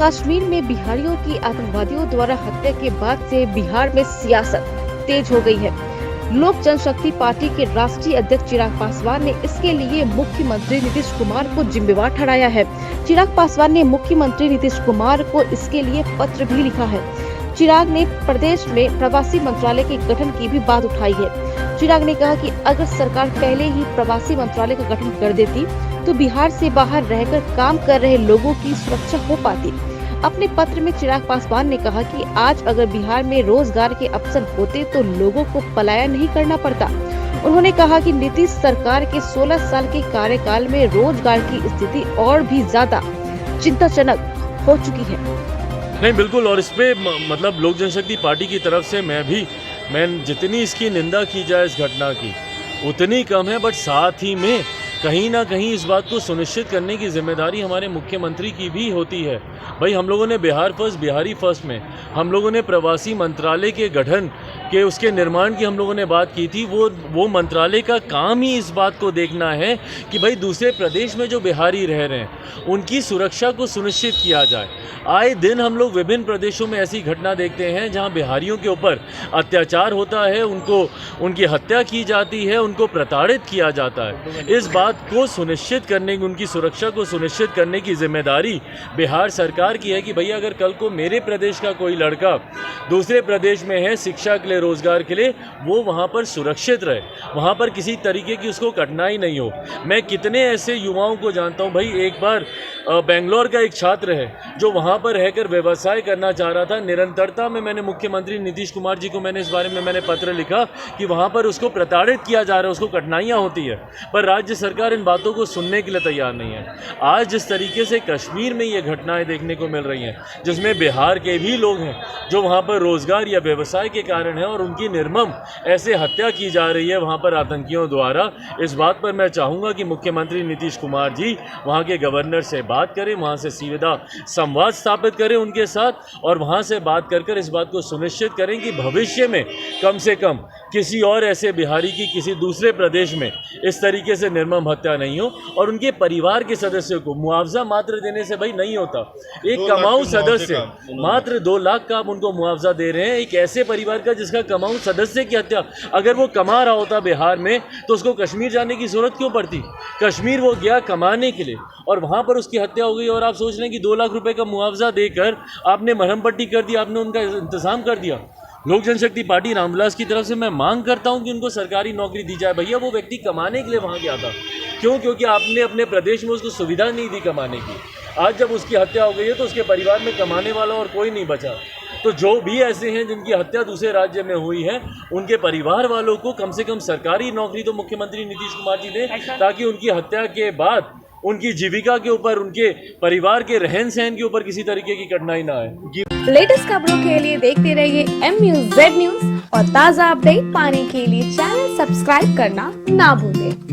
कश्मीर में बिहारियों की आतंकवादियों द्वारा हत्या के बाद से बिहार में सियासत तेज हो गई है। लोक जनशक्ति पार्टी के राष्ट्रीय अध्यक्ष चिराग पासवान ने इसके लिए मुख्यमंत्री नीतीश कुमार को जिम्मेवार ठहराया है। चिराग पासवान ने मुख्यमंत्री नीतीश कुमार को इसके लिए पत्र भी लिखा है। चिराग ने प्रदेश में प्रवासी मंत्रालय के गठन की भी बात उठाई है। चिराग ने कहा कि अगर सरकार पहले ही प्रवासी मंत्रालय का गठन कर देती तो बिहार से बाहर रहकर काम कर रहे लोगों की सुरक्षा हो पाती। अपने पत्र में चिराग पासवान ने कहा कि आज अगर बिहार में रोजगार के अवसर होते तो लोगों को पलायन नहीं करना पड़ता। उन्होंने कहा कि नीतीश सरकार के 16 साल के कार्यकाल में रोजगार की स्थिति और भी ज्यादा चिंताजनक हो चुकी है। नहीं, बिल्कुल। और इस पे मतलब लोक जनशक्ति पार्टी की तरफ से मैं जितनी इसकी निंदा की जाए इस घटना की उतनी कम है। बट साथ ही में कहीं ना कहीं इस बात को सुनिश्चित करने की जिम्मेदारी हमारे मुख्यमंत्री की भी होती है। भाई, हम लोगों ने बिहार फर्स्ट बिहारी फर्स्ट में हम लोगों ने प्रवासी मंत्रालय के गठन के उसके निर्माण की हम लोगों ने बात की थी। वो मंत्रालय का काम ही इस बात को देखना है कि भाई दूसरे प्रदेश में जो बिहारी रह रहे हैं उनकी सुरक्षा को सुनिश्चित किया जाए। आए दिन हम लोग विभिन्न प्रदेशों में ऐसी घटना देखते हैं जहां बिहारियों के ऊपर अत्याचार होता है, उनकी हत्या की जाती है, उनको प्रताड़ित किया जाता है। इस बात को सुनिश्चित करने की, उनकी सुरक्षा को सुनिश्चित करने की जिम्मेदारी बिहार सरकार की है कि भैया अगर कल को मेरे प्रदेश का कोई लड़का दूसरे प्रदेश में है शिक्षा के लिए, रोजगार के लिए, वो वहाँ पर सुरक्षित रहे, वहाँ पर किसी तरीके की उसको कठिनाई नहीं हो। मैं कितने ऐसे युवाओं को जानता हूँ। भाई, एक बार बेंगलोर का एक छात्र है जो वहाँ पर रहकर व्यवसाय करना चाह रहा था। निरंतरता में मैंने मुख्यमंत्री नीतीश कुमार जी को इस बारे में मैंने पत्र लिखा कि वहाँ पर उसको प्रताड़ित किया जा रहा है, उसको कठिनाइयाँ होती है, पर राज्य सरकार इन बातों को सुनने के लिए तैयार नहीं है। आज जिस तरीके से कश्मीर में ये घटनाएं देखने को मिल रही हैं जिसमें बिहार के भी लोग हैं जो वहाँ पर रोजगार या व्यवसाय के कारण है और उनकी निर्मम ऐसे हत्या की जा रही है वहाँ पर आतंकियों द्वारा, इस बात पर मैं चाहूँगा कि मुख्यमंत्री नीतीश कुमार जी वहाँ के गवर्नर से बात करें, वहाँ से सीधा संवाद स्थापित करें उनके साथ और वहाँ से बात कर इस बात को सुनिश्चित करें कि भविष्य में कम से कम किसी और ऐसे बिहारी की किसी दूसरे प्रदेश में इस तरीके से निर्मम हत्या नहीं हो। और उनके परिवार के सदस्यों को मुआवजा मात्र देने से भाई नहीं होता। एक कमाऊ सदस्य मात्र 2 लाख का आप उनको मुआवजा दे रहे हैं, एक ऐसे परिवार का जिसका कमाऊ सदस्य की हत्या। अगर वो कमा रहा होता बिहार में तो उसको कश्मीर जाने की जरूरत क्यों पड़ती? कश्मीर वो गया कमाने के लिए और वहाँ पर उसकी हत्या हो गई और आप सोच रहे हैं कि 2 लाख रुपए का मुआवजा देकर आपने मरहम पट्टी कर दी, आपने उनका इंतजाम कर दिया। लोक जनशक्ति पार्टी रामविलास की तरफ से मैं मांग करता हूं कि उनको सरकारी नौकरी दी जाए। भैया, वो व्यक्ति कमाने के लिए वहां गया था, क्यों? क्योंकि आपने अपने प्रदेश में उसको सुविधा नहीं दी कमाने की। आज जब उसकी हत्या हो गई है तो उसके परिवार में कमाने वाला और कोई नहीं बचा। तो जो भी ऐसे हैं जिनकी हत्या दूसरे राज्य में हुई है उनके परिवार वालों को कम से कम सरकारी नौकरी तो मुख्यमंत्री नीतीश कुमार जी दें, ताकि उनकी हत्या के बाद उनकी जीविका के ऊपर, उनके परिवार के रहन सहन के ऊपर किसी तरीके की कठिनाई ना आए। लेटेस्ट खबरों के लिए देखते रहिए MUZ न्यूज और ताज़ा अपडेट पाने के लिए चैनल सब्सक्राइब करना ना भूलें।